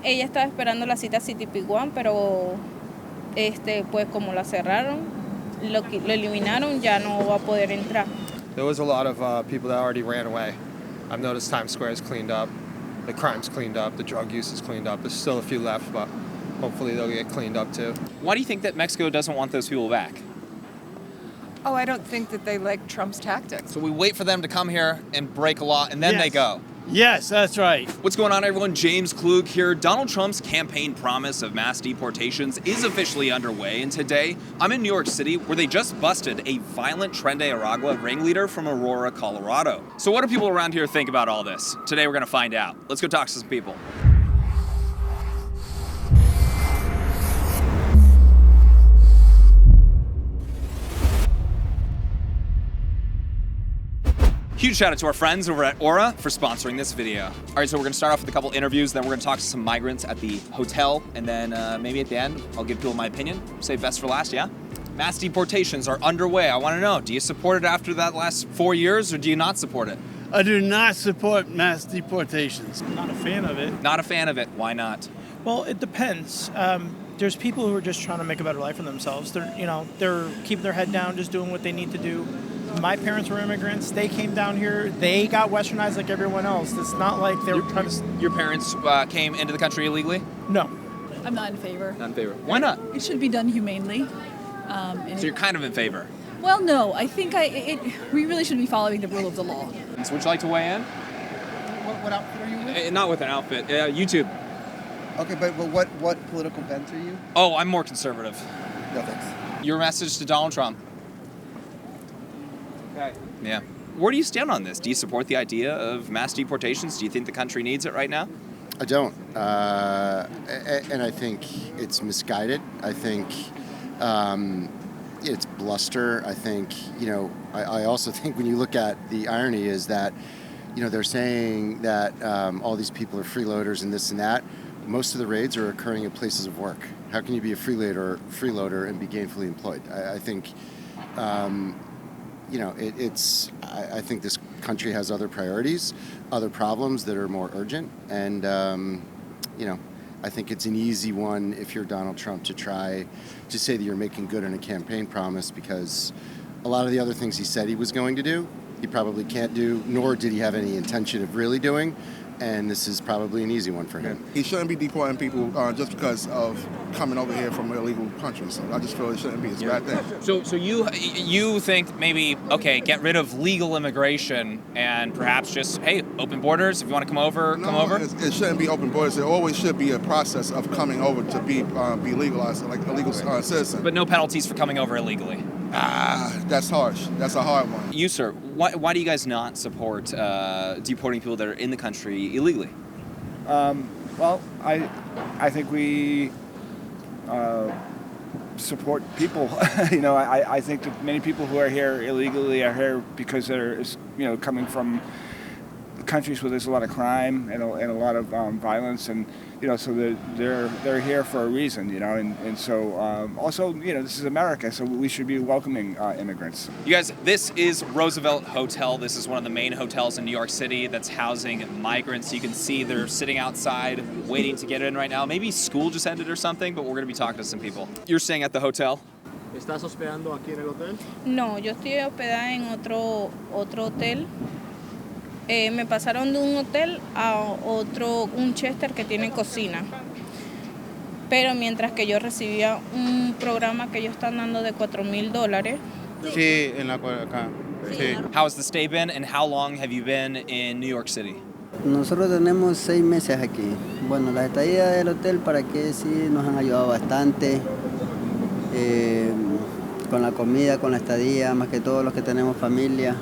Ella estaba esperando la cita CTP1, pero pues como la cerraron, lo eliminaron, ya no va a poder entrar. There was a lot of people that already ran away. I've noticed Times Square is cleaned up, the crime's cleaned up, the drug use is cleaned up. There's still a few left, but hopefully they'll get cleaned up too. Why do you think that Mexico doesn't want those people back? Oh, I don't think that they like Trump's tactics. So we wait for them to come here and break a law, and then they go. Yes, that's right. What's going on, everyone? James Klug here. Donald Trump's campaign promise of mass deportations is officially underway, and today I'm in New York City, where they just busted a violent Tren de Aragua ringleader from Aurora, Colorado. So what do people around here think about all this? Today we're gonna find out. Let's go talk to some people. Huge shout out to our friends over at Aura for sponsoring this video. All right, so we're gonna start off with a couple interviews, then we're gonna talk to some migrants at the hotel, and then maybe at the end, I'll give people my opinion. Save best for last, yeah? Mass deportations are underway. I wanna know, do you support it after that last 4 years, or do you not support it? I do not support mass deportations. Not a fan of it. Not a fan of it, why not? Well, it depends. There's people who are just trying to make a better life for themselves. They're keeping their head down, just doing what they need to do. My parents were immigrants. They came down here. They got westernized like everyone else. It's not like they were trying to... Your parents came into the country illegally? No. I'm not in favor. Not in favor. Why not? It should be done humanely. So you're kind of in favor? Well, no. I think we really should be following the rule of the law. So would you like to weigh in? What outfit are you with? Not with an outfit. YouTube. Okay, but what political bent are you? Oh, I'm more conservative. No, thanks. Your message to Donald Trump. Okay. Yeah. Where do you stand on this? Do you support the idea of mass deportations? Do you think the country needs it right now? I don't. And I think it's misguided. I think it's bluster. I think, I also think when you look at the irony is that, they're saying that all these people are freeloaders and this and that. Most of the raids are occurring at places of work. How can you be a freeloader and be gainfully employed? I think... I think this country has other priorities, other problems that are more urgent, and I think it's an easy one if you're Donald Trump to try to say that you're making good on a campaign promise, because a lot of the other things he said he was going to do, he probably can't do, nor did he have any intention of really doing. And this is probably an easy one for him. He shouldn't be deporting people just because of coming over here from illegal countries. So I just feel it shouldn't be. It's a bad thing. So you think maybe, okay, get rid of legal immigration and perhaps just, hey, open borders. If you want to come over, come over? It shouldn't be open borders. There always should be a process of coming over to be legalized, like a legal citizen. But no penalties for coming over illegally? That's harsh. That's a hard one. You, sir, why do you guys not support deporting people that are in the country illegally? Well, I think we support people. I think that many people who are here illegally are here because they're coming from countries where there's a lot of crime and a lot of violence, and so they're here for a reason, and so also this is America, so we should be welcoming immigrants. You guys, this is Roosevelt Hotel. This is one of the main hotels in New York City that's housing migrants. You can see they're sitting outside waiting to get in right now. Maybe school just ended or something, but we're going to be talking to some people. You're staying at the hotel? ¿Estás hospedando aquí en el hotel? No, yo estoy hospedada en otro hotel. Me pasaron de un hotel a otro, un Chester que tiene cocina. Pero mientras que yo recibía un programa que ellos están dando de $4,000. Sí, acá. Sí. How has the stay been, and how long have you been in New York City? Nosotros tenemos 6 meses aquí. Bueno, la estadía del hotel, para que sí nos han ayudado bastante. Con la comida, con la estadía, más que todos los que tenemos familia.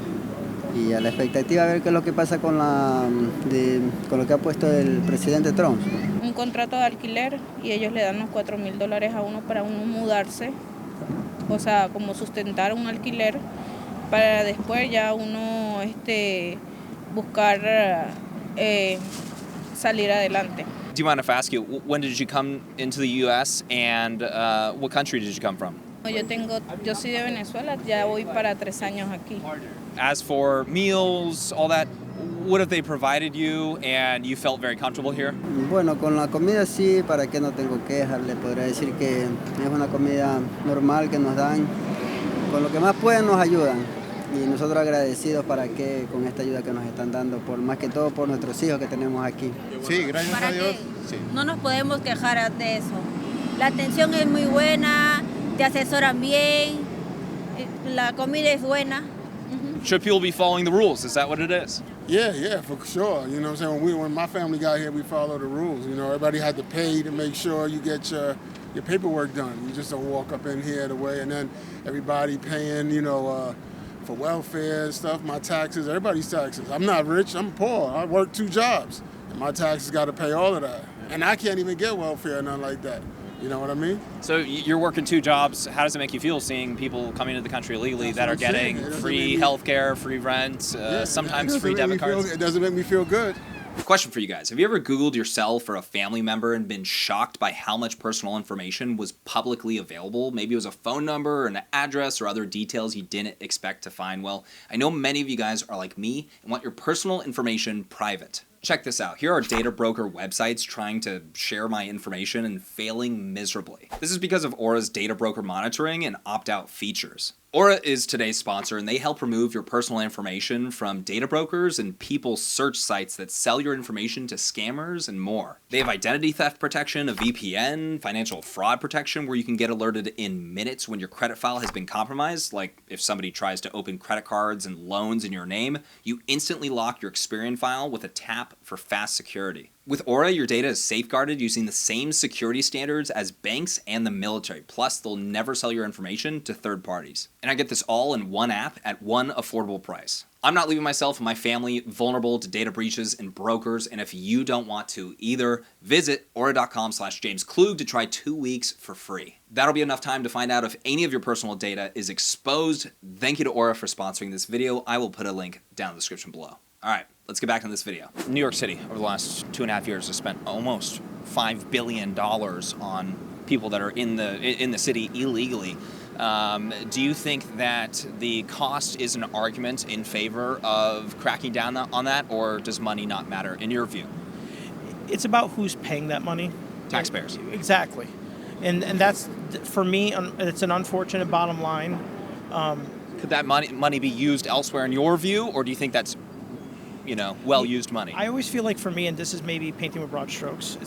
Y a la expectativa de ver qué es lo que pasa con lo que ha puesto el presidente Trump. Un contrato de alquiler y ellos le dan los $4,000 a uno para uno mudarse, o sea, como sustentar un alquiler para después ya uno buscar salir adelante. Do you mind if I ask you, when did you come into the U.S. and what country did you come from? Yo soy de Venezuela, ya voy para 3 años aquí. As for meals, all that, What have they provided you and you felt very comfortable here? Bueno, con la comida sí, para que no tengo quejas, le podría decir que es una comida normal que nos dan. Con lo que más pueden nos ayudan. Y nosotros agradecidos para que con esta ayuda que nos están dando, por más que todo por nuestros hijos que tenemos aquí. Sí, gracias a Dios. Sí. No nos podemos quejar de eso. La atención es muy buena, te asesoran bien, la comida es buena. Should people be following the rules? Is that what it is? Yeah, for sure. You know what I'm saying? When my family got here, we followed the rules. You know, everybody had to pay to make sure you get your paperwork done. You just don't walk up in here the way, and then everybody paying, for welfare and stuff, my taxes, everybody's taxes. I'm not rich, I'm poor. I work 2 jobs, and my taxes got to pay all of that. And I can't even get welfare or nothing like that. You know what I mean? So you're working 2 jobs. How does it make you feel seeing people coming into the country illegally that are getting free healthcare, free rent, sometimes free debit cards? It doesn't make me feel good. Question for you guys. Have you ever Googled yourself or a family member and been shocked by how much personal information was publicly available? Maybe it was a phone number or an address or other details you didn't expect to find. Well, I know many of you guys are like me and want your personal information private. Check this out. Here are data broker websites trying to share my information and failing miserably. This is because of Aura's data broker monitoring and opt-out features. Aura is today's sponsor, and they help remove your personal information from data brokers and people's search sites that sell your information to scammers and more. They have identity theft protection, a VPN, financial fraud protection where you can get alerted in minutes when your credit file has been compromised, like if somebody tries to open credit cards and loans in your name, you instantly lock your Experian file with a tap for fast security. With Aura, your data is safeguarded using the same security standards as banks and the military. Plus, they'll never sell your information to third parties. And I get this all in one app at one affordable price. I'm not leaving myself and my family vulnerable to data breaches and brokers, and if you don't want to either, visit aura.com/JamesKlug to try 2 weeks for free. That'll be enough time to find out if any of your personal data is exposed. Thank you to Aura for sponsoring this video. I will put a link down in the description below. All right, let's get back on this video. New York City, over the last 2.5 years, has spent almost $5 billion on people that are in the city illegally. Do you think that the cost is an argument in favor of cracking down on that, or does money not matter in your view? It's about who's paying that money. Taxpayers. Exactly. And that's, for me, it's an unfortunate bottom line. Could that money be used elsewhere in your view, or do you think that's well-used money? I always feel like, for me, and this is maybe painting with broad strokes,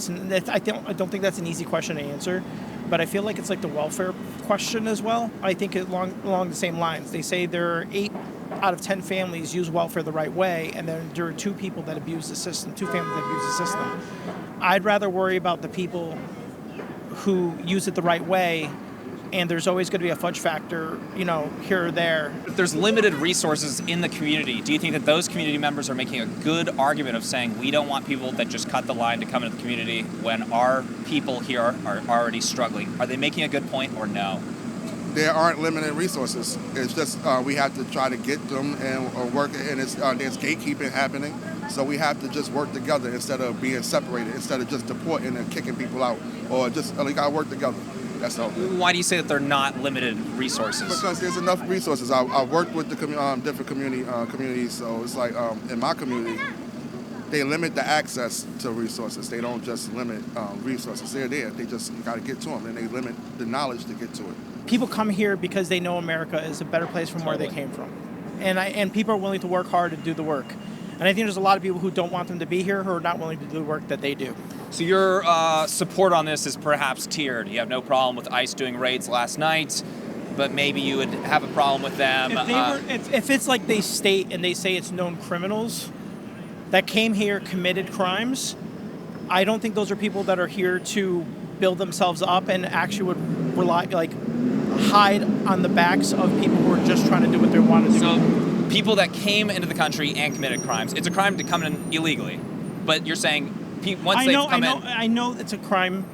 I don't think that's an easy question to answer, but I feel like it's like the welfare question as well. I think along the same lines. They say there are 8 out of 10 families use welfare the right way, and then there are 2 people that abuse the system, 2 families that abuse the system. I'd rather worry about the people who use it the right way, and there's always going to be a fudge factor, here or there. If there's limited resources in the community, do you think that those community members are making a good argument of saying we don't want people that just cut the line to come into the community when our people here are already struggling? Are they making a good point or no? There aren't limited resources. It's just we have to try to get them and work, and there's gatekeeping happening. So we have to just work together instead of being separated, instead of just deporting and kicking people out, or just gotta work together. That's all. Why do you say that they're not limited resources? Because there's enough resources. I worked with the different communities, so it's like in my community, they limit the access to resources. They don't just limit resources. They're there. They just got to get to them, and they limit the knowledge to get to it. People come here because they know America is a better place from where they came from, and people are willing to work hard to do the work. And I think there's a lot of people who don't want them to be here, who are not willing to do the work that they do. So your support on this is perhaps tiered. You have no problem with ICE doing raids last night, but maybe you would have a problem with them. If it's like they state and they say it's known criminals that came here, committed crimes, I don't think those are people that are here to build themselves up and actually would hide on the backs of people who are just trying to do what they want to do. So people that came into the country and committed crimes, it's a crime to come in illegally, but you're saying once they've come in... I know it's a crime,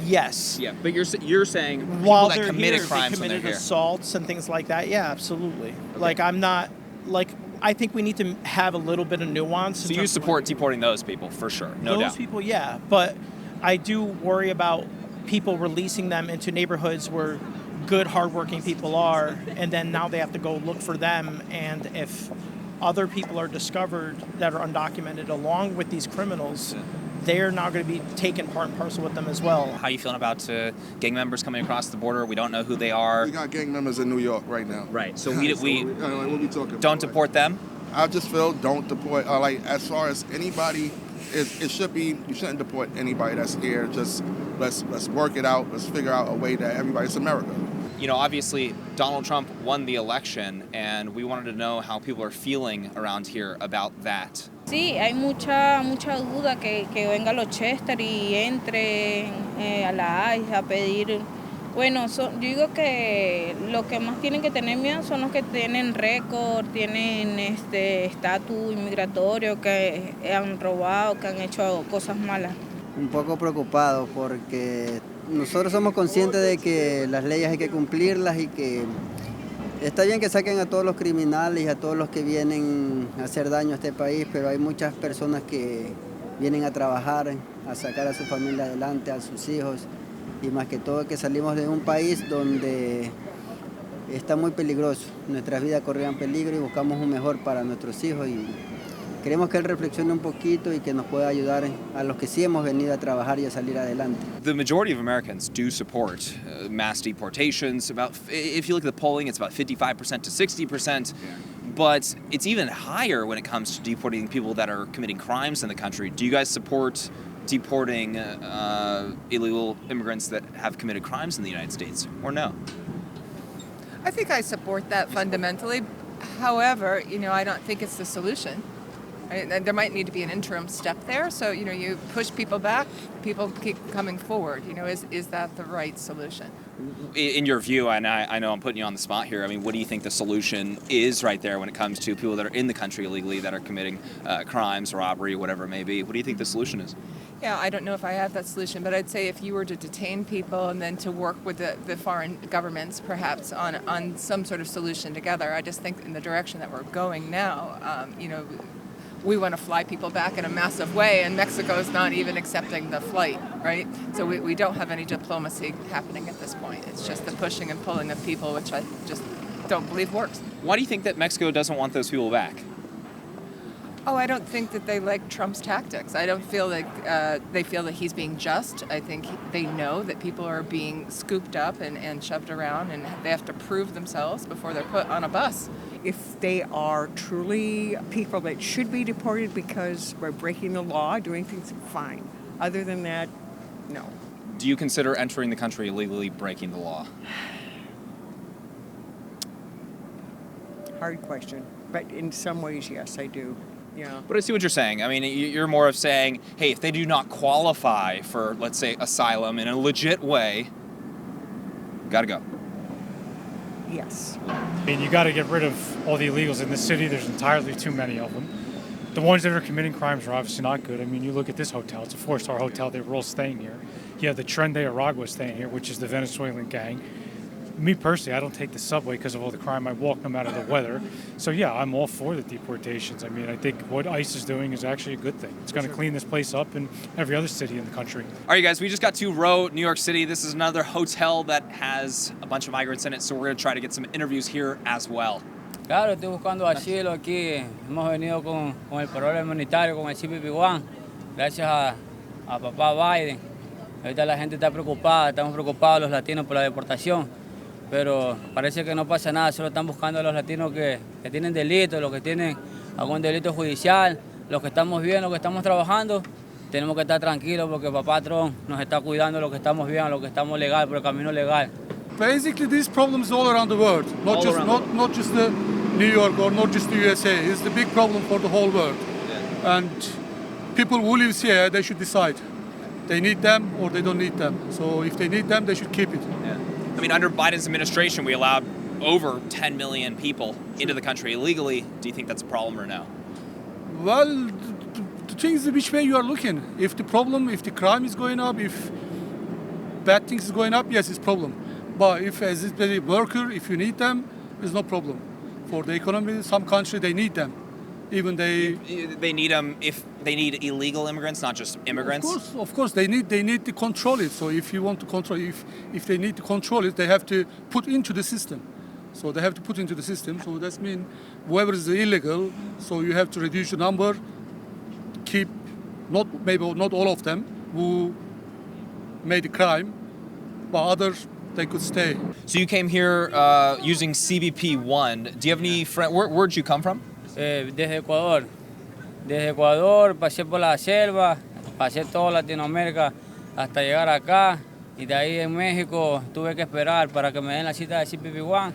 yes. Yeah, but you're saying people while that they're committed here, crimes they committed when they're here. assaults and things like that, yeah, absolutely. Okay. I think we need to have a little bit of nuance. So you support deporting those people, for sure, no doubt. Those people, yeah, but I do worry about people releasing them into neighborhoods where good, hardworking people are, and then now they have to go look for them, and if other people are discovered that are undocumented along with these criminals, they're now going to be taken part and parcel with them as well. How are you feeling about gang members coming across the border? We don't know who they are. We got gang members in New York right now. Right. So we what we talking don't deport them? I just feel don't deport. Like as far as anybody, it should be you shouldn't deport anybody that's here. Just let's work it out. Let's figure out a way that everybody's America. You know, obviously Donald Trump won the election, and we wanted to know how people are feeling around here about that. Sí, hay mucha duda que venga los Chester y entre a la ICE a pedir. Bueno, yo digo que los que más tienen que tener miedo son los que tienen récord, tienen estatus inmigratorio, que han robado, que han hecho cosas malas. Un poco preocupado porque nosotros somos conscientes de que las leyes hay que cumplirlas y que está bien que saquen a todos los criminales y a todos los que vienen a hacer daño a este país, pero hay muchas personas que vienen a trabajar, a sacar a su familia adelante, a sus hijos, y más que todo que salimos de un país donde está muy peligroso. Nuestras vidas corrían peligro y buscamos un mejor para nuestros hijos y queremos que él reflexione un poquito y que nos pueda ayudar a los que sí hemos venido a trabajar y a salir adelante. The majority of Americans do support mass deportations. If you look at the polling, it's about 55% to 60%. But it's even higher when it comes to deporting people that are committing crimes in the country. Do you guys support deporting illegal immigrants that have committed crimes in the United States, or no? I think I support that fundamentally. However, I don't think it's the solution. There might need to be an interim step there. So, you push people back, people keep coming forward. Is that the right solution? In your view, and I know I'm putting you on the spot here, I mean, what do you think the solution is right there when it comes to people that are in the country illegally that are committing crimes, robbery, whatever it may be? What do you think the solution is? Yeah, I don't know if I have that solution, but I'd say if you were to detain people and then to work with the foreign governments perhaps on some sort of solution together, I just think in the direction that we're going now, we want to fly people back in a massive way, and Mexico is not even accepting the flight, right? So we don't have any diplomacy happening at this point. It's just the pushing and pulling of people, which I just don't believe works. Why do you think that Mexico doesn't want those people back? Oh, I don't think that they like Trump's tactics. I don't feel like they feel that he's being just. I think they know that people are being scooped up and shoved around, and they have to prove themselves before they're put on a bus. If they are truly people that should be deported because we're breaking the law, doing things, fine. Other than that, no. Do you consider entering the country illegally breaking the law? Hard question. But in some ways, yes, I do. Yeah. But I see what you're saying. I mean, you're more of saying, hey, if they do not qualify for, let's say, asylum in a legit way, gotta go. Yes. I mean, you got to get rid of all the illegals in this city. There's entirely too many of them. The ones that are committing crimes are obviously not good. I mean, you look at this hotel. It's a 4-star hotel. They were all staying here. You have the Tren de Aragua staying here, which is the Venezuelan gang. Me personally, I don't take the subway because of all the crime. I walk no matter the weather. So yeah, I'm all for the deportations. I mean, I think what ICE is doing is actually a good thing. It's going to clean this place up in every other city in the country. All right, guys, we just got to Row, New York City. This is another hotel that has a bunch of migrants in it, so we're going to try to get some interviews here as well. Claro, estoy buscando asilo aquí. Hemos venido con el parol humanitario, con el CPP-1, gracias a papá Biden. Ahorita la gente está preocupada, estamos preocupados los latinos por la deportación. Pero parece que no pasa nada, solo están buscando a los latinos que tienen delitos, los que tienen algún delito judicial, los que estamos bien, los que estamos trabajando. Tenemos que estar tranquilos porque papá Trump nos está cuidando los que estamos bien, los que estamos legal, por el camino legal. Basically, this problem is all around the world, not just the New York or not just the USA. It's the big problem for the whole world. Yeah. And people who live here, they should decide. They need them or they don't need them. So if they need them, they should keep it. Yeah. I mean, under Biden's administration, we allowed over 10 million people into the country illegally. Do you think that's a problem or no? Well, the thing is which way you are looking. If the crime is going up, if bad things is going up, yes, it's a problem. But if as a worker, if you need them, there's no problem. For the economy, some country, they need them. Even they need them if they need illegal immigrants, not just immigrants. Of course, they need to control it. So if you want to control, if they need to control it, they have to put into the system. So they have to put into the system. So that means whoever is illegal, so you have to reduce the number, keep not all of them who made a crime, but others they could stay. So you came here using CBP-1. Do you have any friends? Where'd you come from? Desde Ecuador. Desde Ecuador pasé por la selva, pasé toda Latinoamérica hasta llegar acá y de ahí en México tuve que esperar para que me den la cita de CBP-1.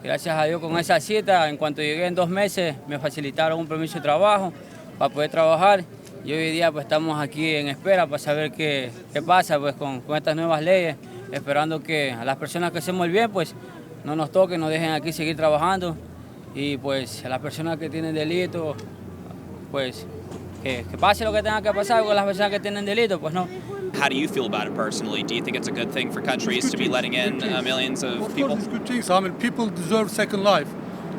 Gracias a Dios con esa cita, en cuanto llegué en 2 meses, me facilitaron un permiso de trabajo para poder trabajar y hoy día pues estamos aquí en espera para saber qué pasa pues con estas nuevas leyes, esperando que a las personas que hacemos el bien pues no nos toquen, nos dejen aquí seguir trabajando y pues a las personas que tienen delito pues que pase lo que tenga que pasar con las personas que tienen delito, pues no. How do you feel about it personally? Do you think it's a good thing for countries to be letting in millions of people? Of course, it's good things. I mean, people deserve second life.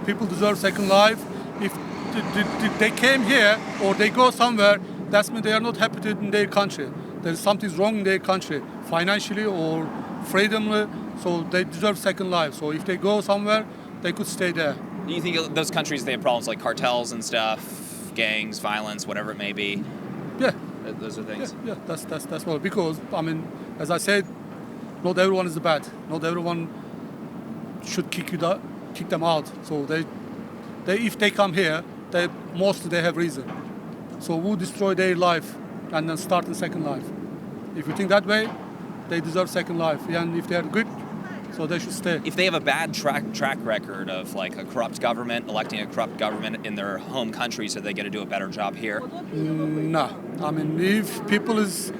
People deserve second life. If they came here or they go somewhere, that means they are not happy in their country. There's something wrong in their country, financially or freedomly, so they deserve second life. So if they go somewhere, they could stay there. Do you think those countries, they have problems like cartels and stuff, gangs, violence, whatever it may be? Yeah. Those are things. Yeah, that's well, because I mean, as I said, not everyone is bad. Not everyone should kick them out. So they if they come here, mostly they have reason. So who destroy their life and then start a second life? If you think that way, they deserve second life. And if they are good, so they should stay. If they have a bad track record of like a corrupt government, electing a corrupt government in their home countries, so they get to do a better job here? No. I mean, if people is,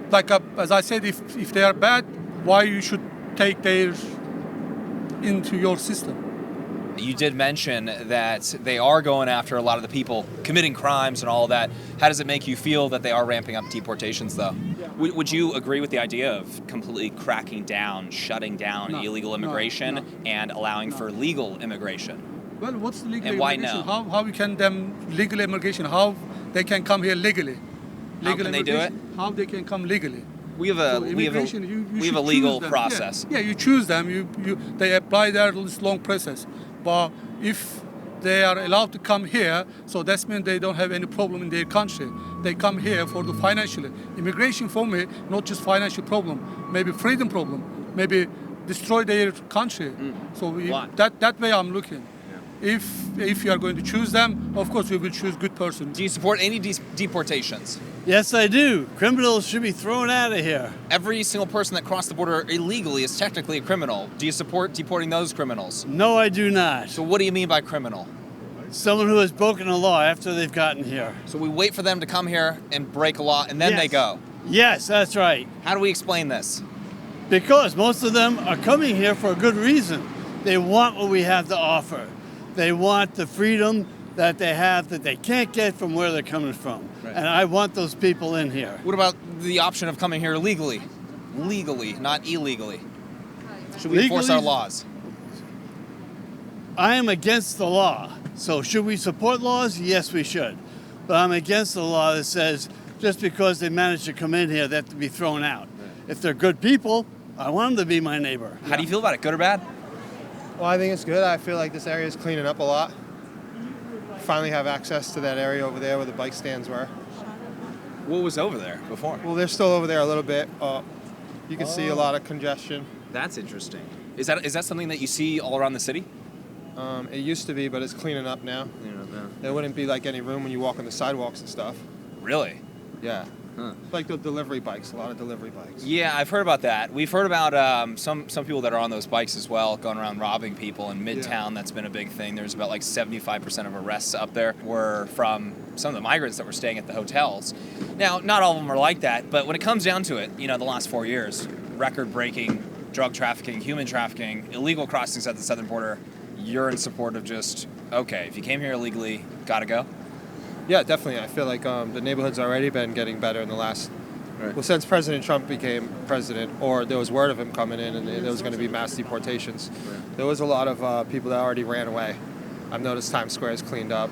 like, as I said, if they are bad, why you should take their into your system? You did mention that they are going after a lot of the people committing crimes and all of that. How does it make you feel that they are ramping up deportations, though? Would you agree with the idea of completely cracking down, shutting down illegal immigration and allowing for legal immigration? Well, what's the legal and why immigration? no? How we can them legal immigration? How they can come here legally? How can they do it? How they can come legally? We have a legal process. Yeah, you choose them. They apply there this long process. But if they are allowed to come here, so that means they don't have any problem in their country. They come here for the financial. Immigration for me, not just financial problem, maybe freedom problem, maybe destroy their country. So that way I'm looking. Yeah. If you are going to choose them, of course we will choose good persons. Do you support any deportations? Yes, I do. Criminals should be thrown out of here. Every single person that crossed the border illegally is technically a criminal. Do you support deporting those criminals? No, I do not. So what do you mean by criminal? Someone who has broken a law after they've gotten here. So we wait for them to come here and break a law and then they go? Yes, that's right. How do we explain this? Because most of them are coming here for a good reason. They want what we have to offer. They want the freedom that they have that they can't get from where they're coming from. Right. And I want those people in here. What about the option of coming here legally? Legally, not illegally. Should we enforce our laws? I am against the law. So should we support laws? Yes, we should. But I'm against the law that says just because they manage to come in here, they have to be thrown out. Right. If they're good people, I want them to be my neighbor. How do you feel about it? Good or bad? Well, I think it's good. I feel like this area is cleaning up a lot. Finally have access to that area over there where the bike stands were. What was over there before? Well, they're still over there a little bit. You can see a lot of congestion. That's interesting. Is that something that you see all around the city? It used to be, but it's cleaning up now. There wouldn't be like any room when you walk on the sidewalks and stuff. Really? Yeah. Huh. Like the delivery bikes, a lot of delivery bikes. Yeah, I've heard about that. We've heard about some people that are on those bikes as well, going around robbing people in Midtown. Yeah. That's been a big thing. There's about like 75% of arrests up there were from some of the migrants that were staying at the hotels. Now, not all of them are like that, but when it comes down to it, you know, the last 4 years, record-breaking drug trafficking, human trafficking, illegal crossings at the southern border, you're in support of just, okay, if you came here illegally, gotta go? Yeah, definitely. I feel like the neighborhood's already been getting better in the last, well, since President Trump became president, or there was word of him coming in and there was going to be mass deportations. Right. There was a lot of people that already ran away. I've noticed Times Square is cleaned up,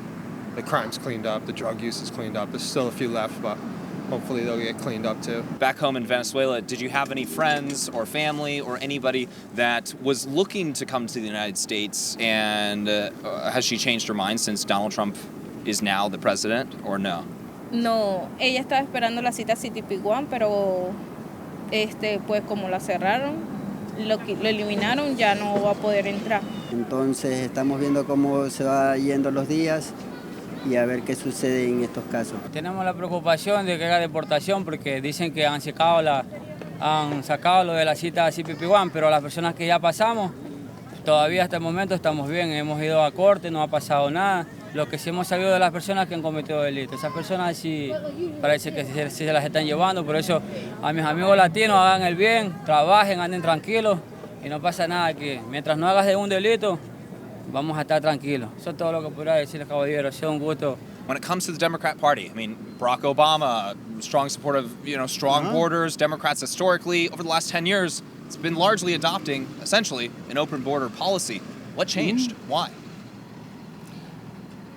the crime's cleaned up, the drug use is cleaned up. There's still a few left, but hopefully they'll get cleaned up too. Back home in Venezuela, did you have any friends or family or anybody that was looking to come to the United States, and has she changed her mind since Donald Trump is now the president, or no? No, ella estaba esperando la cita CTP1, pero pues como la cerraron, lo eliminaron, ya no va a poder entrar. Entonces estamos viendo cómo se va yendo los días y a ver qué sucede en estos casos. Tenemos la preocupación de que haya deportación porque dicen que han sacado lo de la cita CPP-1, pero las personas que ya pasamos, todavía hasta el momento estamos bien, hemos ido a corte, no ha pasado nada. Lo que sí hemos sabido de las personas que han cometido delitos, esas personas sí parece que sí se las están llevando, por eso a mis amigos latinos hagan el bien, trabajen, anden tranquilos y no pasa nada aquí. Mientras no hagas de un delito, vamos a estar tranquilos. Eso es todo lo que podría decirles, caballero. Ha sido un gusto. When it comes to the Democrat Party, I mean, Barack Obama, strong support of, strong borders. Democrats historically, over the last 10 years, it's been largely adopting, essentially, an open border policy. What changed? Why?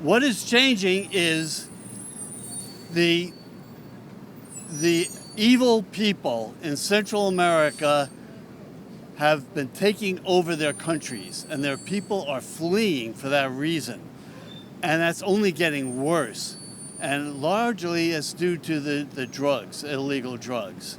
What is changing is the evil people in Central America have been taking over their countries, and their people are fleeing for that reason. And that's only getting worse. And largely it's due to the drugs, illegal drugs.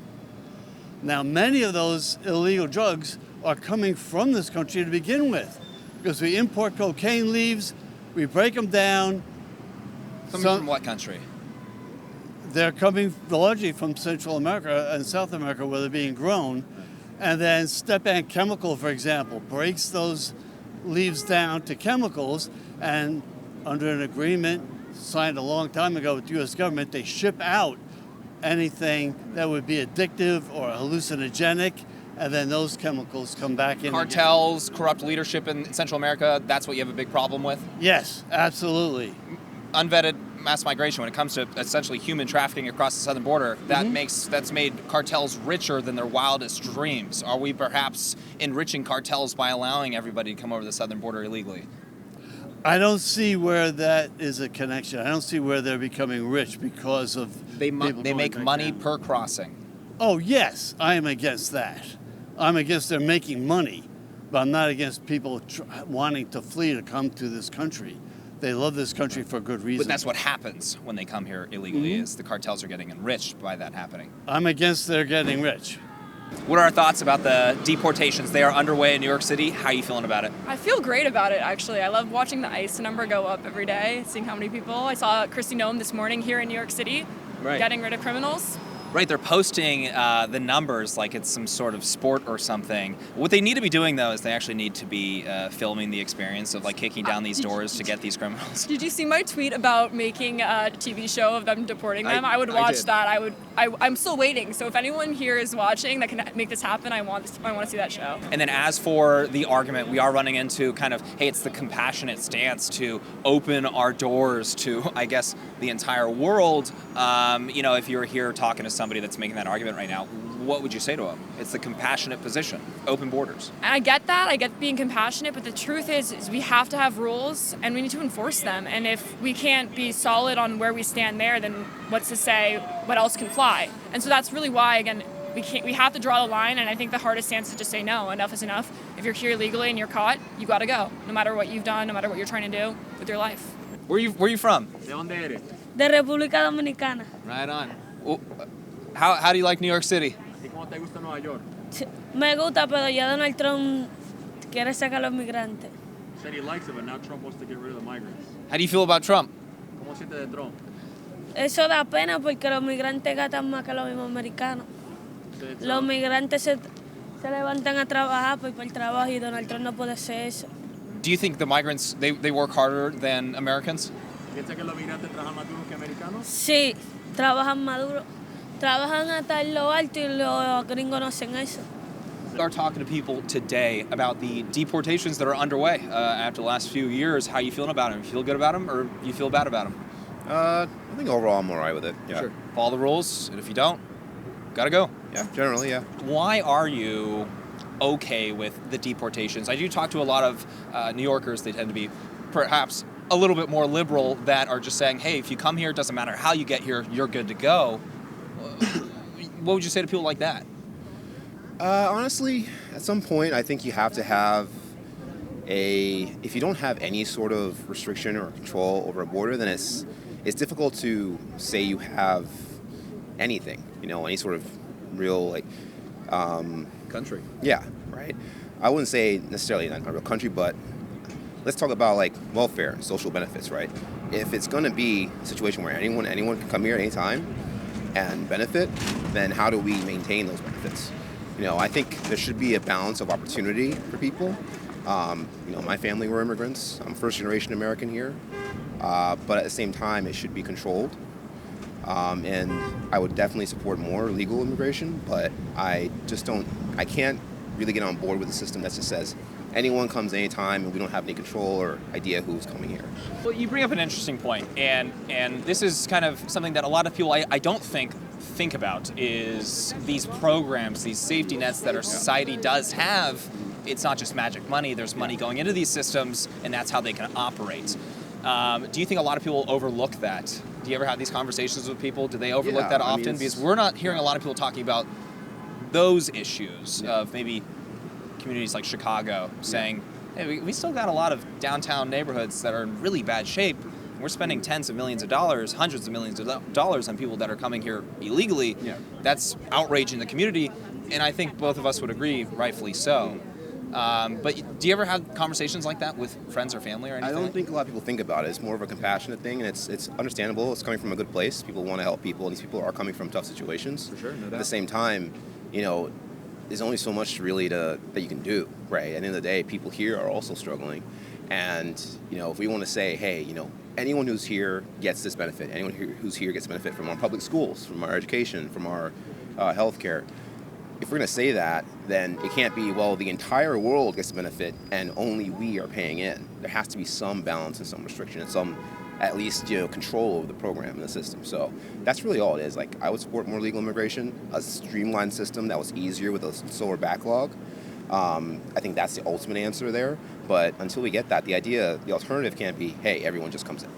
Now, many of those illegal drugs are coming from this country to begin with, because we import cocaine leaves, we break them down. Coming from what country? They're coming largely from Central America and South America, where they're being grown. And then Stepan Chemical, for example, breaks those leaves down to chemicals, and under an agreement signed a long time ago with the U.S. government, they ship out anything that would be addictive or hallucinogenic, and then those chemicals come back in. Cartels, corrupt leadership in Central America, that's what you have a big problem with? Yes, absolutely. Unvetted mass migration, when it comes to essentially human trafficking across the southern border, that's made cartels richer than their wildest dreams. Are we perhaps enriching cartels by allowing everybody to come over the southern border illegally? I don't see where that is a connection. I don't see where they're becoming rich because of they make money per crossing. Oh yes, I am against that. I'm against their making money, but I'm not against people wanting to flee to come to this country. They love this country for good reason. But that's what happens when they come here illegally, is the cartels are getting enriched by that happening. I'm against their getting rich. What are our thoughts about the deportations? They are underway in New York City. How are you feeling about it? I feel great about it, actually. I love watching the ICE number go up every day, seeing how many people. I saw Kristi Noem this morning here in New York City, getting rid of criminals. Right, they're posting the numbers like it's some sort of sport or something. What they need to be doing, though, is they actually need to be filming the experience of like kicking down these doors to get these criminals. Did you see my tweet about making a TV show of them deporting them? I would watch that. I'm still waiting. So if anyone here is watching that can make this happen, I want to see that show. And then as for the argument, we are running into kind of, hey, it's the compassionate stance to open our doors to, I guess, the entire world. If you were here talking to somebody that's making that argument right now, what would you say to them? It's the compassionate position, open borders. And I get that, I get being compassionate, but the truth is we have to have rules and we need to enforce them. And if we can't be solid on where we stand there, then what's to say what else can fly? And so that's really why, again, we have to draw the line, and I think the hardest stance is to say no, enough is enough. If you're here illegally and you're caught, you gotta go, no matter what you've done, no matter what you're trying to do with your life. Where are you from? ¿De dónde eres? De República Dominicana. Right on. Well, how do you like New York City? ¿Y cómo te gusta Nueva York? Me gusta, pero ya Donald Trump quiere sacar a los migrantes. Said he likes it, but now Trump wants to get rid of the migrants. How do you feel about Trump? ¿Cómo sientes de Trump? Eso da pena porque los migrantes gastan más que los mismos americanos. Los migrantes se levantan a trabajar por el trabajo y Donald Trump no puede hacer eso. Do you think the migrants, they work harder than Americans? ¿Piensas que los migrantes trabajan más duro que americanos? Sí, trabajan más duro. Trabajan hasta en lo alto y los gringos no hacen eso. We are talking to people today about the deportations that are underway after the last few years. How are you feeling about them? You feel good about them, or you feel bad about them? I think overall I'm all right with it. Yeah. Sure. Follow the rules, and if you don't, gotta go. Yeah, generally, yeah. Why are you okay with the deportations? I do talk to a lot of New Yorkers. They tend to be perhaps a little bit more liberal, that are just saying, hey, if you come here, it doesn't matter how you get here, you're good to go. What would you say to people like that? Honestly, at some point, I think you have to have if you don't have any sort of restriction or control over a border, then it's difficult to say you have anything, any sort of real, country. Yeah, right. I wouldn't say necessarily not a real country, but let's talk about welfare, social benefits, right? If it's going to be a situation where anyone can come here at any time and benefit, then how do we maintain those benefits? I think there should be a balance of opportunity for people. My family were immigrants. I'm first generation American here. But at the same time, it should be controlled. And I would definitely support more legal immigration, but I can't really get on board with a system that just says anyone comes anytime and we don't have any control or idea who's coming here. Well, you bring up an interesting point, and this is kind of something that a lot of people I don't think about is these programs, these safety nets that our society does have. It's not just magic money. There's money going into these systems, and that's how they can operate. Do you think a lot of people overlook that? Do you ever have these conversations with people? Do they overlook that often? Because we're not hearing a lot of people talking about those issues of maybe communities like Chicago saying, hey, we still got a lot of downtown neighborhoods that are in really bad shape. We're spending tens of millions of dollars, hundreds of millions of dollars on people that are coming here illegally. That's outraging the community, and I think both of us would agree, rightfully so. But do you ever have conversations like that with friends or family or anything? I don't think a lot of people think about it. It's more of a compassionate thing, and it's understandable. It's coming from a good place. People want to help people, and these people are coming from tough situations. For sure, no doubt. At the same time, there's only so much really that you can do, right? At the end of the day, people here are also struggling. And, if we want to say, hey, anyone who's here gets this benefit, anyone who's here gets benefit from our public schools, from our education, from our health care. If we're going to say that, then it can't be, well, the entire world gets the benefit and only we are paying in. There has to be some balance and some restriction and some, at least, control over the program and the system. So that's really all it is. I would support more legal immigration, a streamlined system that was easier with a slower backlog. I think that's the ultimate answer there. But until we get that, the alternative can't be, hey, everyone just comes in,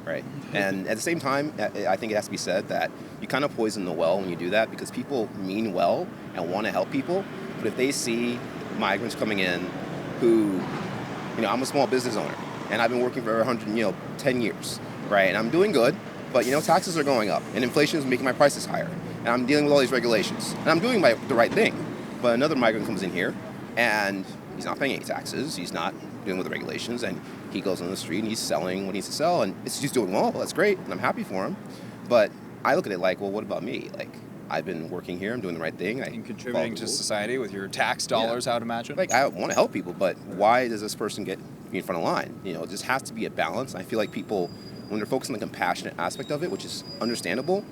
right? And at the same time, I think it has to be said that you kind of poison the well when you do that, because people mean well and want to help people. But if they see migrants coming in who, I'm a small business owner and I've been working for 10 years, right? And I'm doing good, but taxes are going up and inflation is making my prices higher. And I'm dealing with all these regulations and I'm doing the right thing. But another migrant comes in here and he's not paying any taxes, he's not dealing with the regulations, and he goes on the street and he's selling what he needs to sell, and he's doing well, that's great, and I'm happy for him. But I look at it well, what about me? I've been working here, I'm doing the right thing. And contributing to society with your tax dollars, I would imagine. I want to help people, but why does this person get in front of line? It just has to be a balance. I feel like people, when they're focused on the compassionate aspect of it, which is understandable,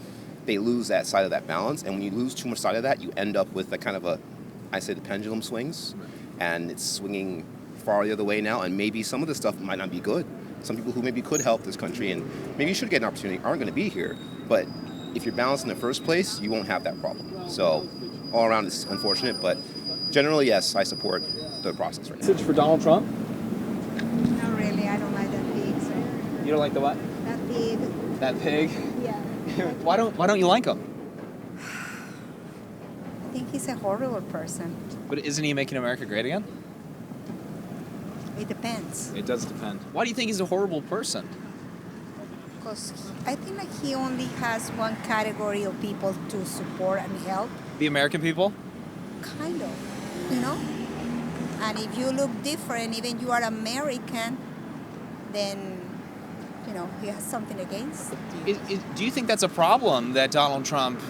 they lose that side of that balance, and when you lose too much side of that, you end up with the pendulum swings, and it's swinging far the other way now, and maybe some of the stuff might not be good. Some people who maybe could help this country and maybe should get an opportunity aren't going to be here, but if you're balanced in the first place, you won't have that problem. So all around it's unfortunate, but generally, yes, I support the process right now. Message for Donald Trump? Not really, I don't like that pig. So. You don't like the what? That pig. That pig? Yeah. Why don't you like him? I think he's a horrible person. But isn't he making America great again? It depends. It does depend. Why do you think he's a horrible person? Because I think he only has one category of people to support and help. The American people? Kind of, And if you look different, even you are American, then, he has something against you. Do you think that's a problem that Donald Trump,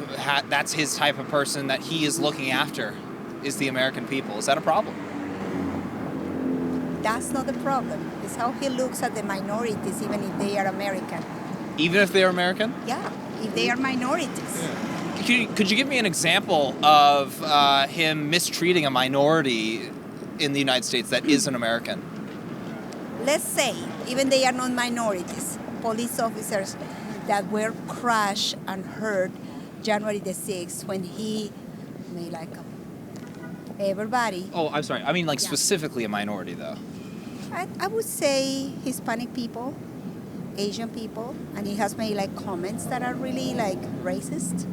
that's his type of person that he is looking after, is the American people? Is that a problem? That's not the problem. It's how he looks at the minorities, even if they are American. Even if they are American? Yeah, if they are minorities. Yeah. Could you give me an example of him mistreating a minority in the United States that is an American? Let's say, even they are not minorities, police officers that were crushed and hurt January the 6th when he made everybody. Oh, I'm sorry. I mean specifically a minority, though. I would say Hispanic people, Asian people, and he has made comments that are really racist.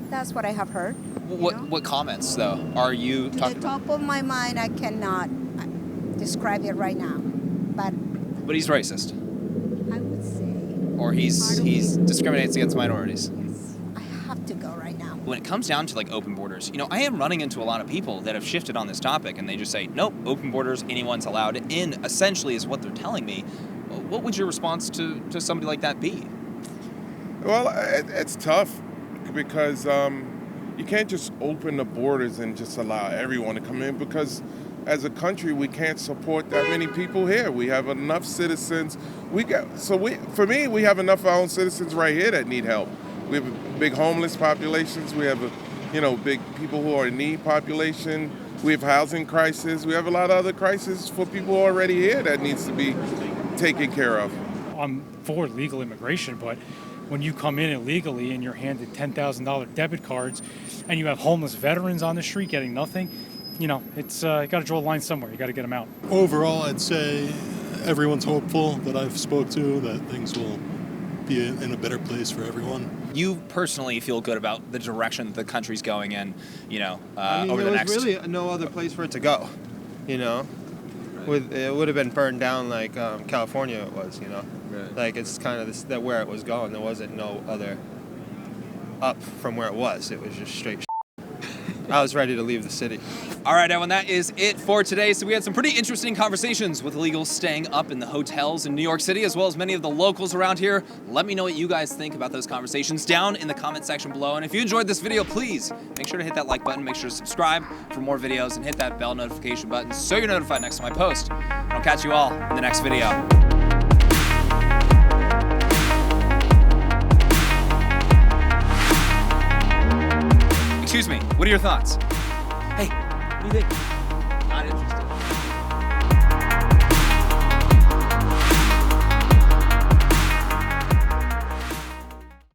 That's what I have heard. What comments, though, are you To talking the top of my mind, I cannot describe it right now. But he's racist. I would say. Or he's discriminates against minorities. I have to go right now. When it comes down to like open borders, I am running into a lot of people that have shifted on this topic, and they just say, nope, open borders, anyone's allowed in, essentially is what they're telling me. What would your response to somebody like that be? Well, it's tough because you can't just open the borders and just allow everyone to come in, because as a country we can't support that many people here. We have enough citizens. We have enough of our own citizens right here that need help. We have a big homeless populations. We have big people who are in need population. We have housing crisis. We have a lot of other crises for people already here that needs to be taken care of. I'm for legal immigration, but when you come in illegally and you're handed $10,000 debit cards and you have homeless veterans on the street getting nothing, it's you got to draw a line somewhere. You got to get them out. Overall, I'd say everyone's hopeful that I've spoke to that things will be in a better place for everyone. You personally feel good about the direction that the country's going in, over there the next... was really no other place for it to go, It would have been burned down like California it was, Right. Like it's kind of that where it was going. There wasn't no other up from where it was. It was just straight I was ready to leave the city. All right, everyone, that is it for today. So we had some pretty interesting conversations with illegals staying up in the hotels in New York City, as well as many of the locals around here. Let me know what you guys think about those conversations down in the comment section below. And if you enjoyed this video, please make sure to hit that like button, make sure to subscribe for more videos, and hit that bell notification button so you're notified next time I post. And I'll catch you all in the next video. Excuse me, what are your thoughts? Hey, what do you think? Not interested.